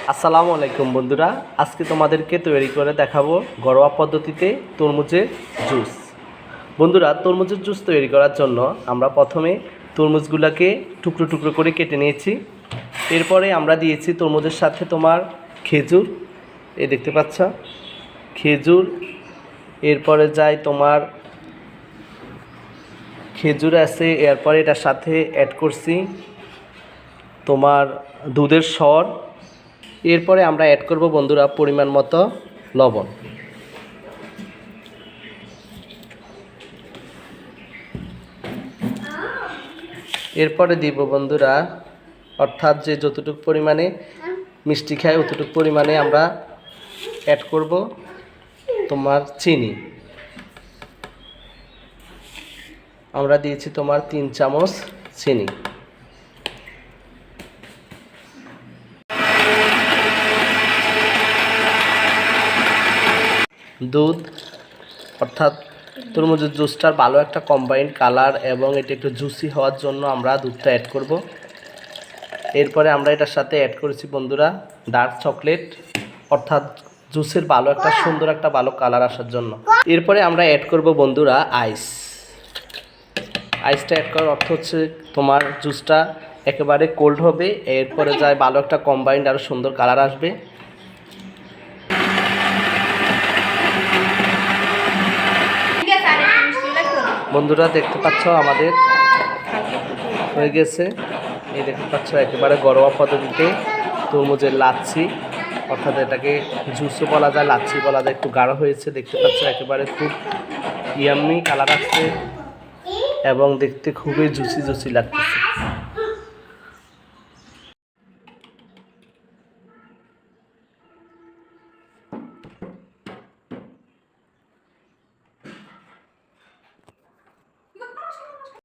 আসসালামু আলাইকুম বন্ধুরা, আজকে তোমাদেরকে তৈরি করে দেখাবো ঘরোয়া পদ্ধতিতে তরমুজের জুস। বন্ধুরা, তরমুজের জুস তৈরি করার জন্য আমরা প্রথমে তরমুজগুলোকে টুকরো টুকরো করে কেটে নিয়েছি। এরপরে আমরা দিয়েছি তরমুজের সাথে তোমার খেজুর, এই দেখতে পাচ্ছ খেজুর। এরপরে যায় তোমার খেজুর আছে, এরপরে এটার সাথে অ্যাড করছি তোমার দুধের সর। এরপরে আমরা অ্যাড করব বন্ধুরা পরিমাণ মতো লবণ। এরপরে দিব বন্ধুরা, অর্থাৎ যে যতটুকু পরিমাণে মিষ্টি খায় অতটুকু পরিমাণে আমরা অ্যাড করব তোমার চিনি। আমরা দিয়েছি তোমার 3 চামচ চিনি। দুধ, অর্থাৎ তরমুজের জুসটার ভালো একটা কম্বাইন্ড কালার এবং এটা একটু জুসি হওয়ার জন্য আমরা দুধটা অ্যাড করব। এরপরে আমরা এটার সাথে অ্যাড করেছি বন্ধুরা ডার্ক চকলেট, অর্থাৎ জুসের ভালো একটা সুন্দর একটা ভালো কালার আসার জন্য। এরপরে আমরা অ্যাড করব বন্ধুরা আইসটা অ্যাড করার অর্থ হচ্ছে তোমার জুসটা একেবারে কোল্ড হবে, এরপরে যায় ভালো একটা কম্বাইন্ড আরও সুন্দর কালার আসবে। বন্ধুরা দেখতে পাচ্ছ আমাদের হয়ে গেছে, এই দেখতে পাচ্ছ একেবারে ঘরোয়া পদ্ধতিতে তরমুজের লাচ্ছি, অর্থাৎ এটাকে জুসও বলা যায়, লাচ্ছি বলা যায়। একটু গাঢ় হয়েছে, দেখতে পাচ্ছ একেবারে খুব ইয়াম্মি কালার আসছে এবং দেখতে খুবই জুসি লাগতেছে।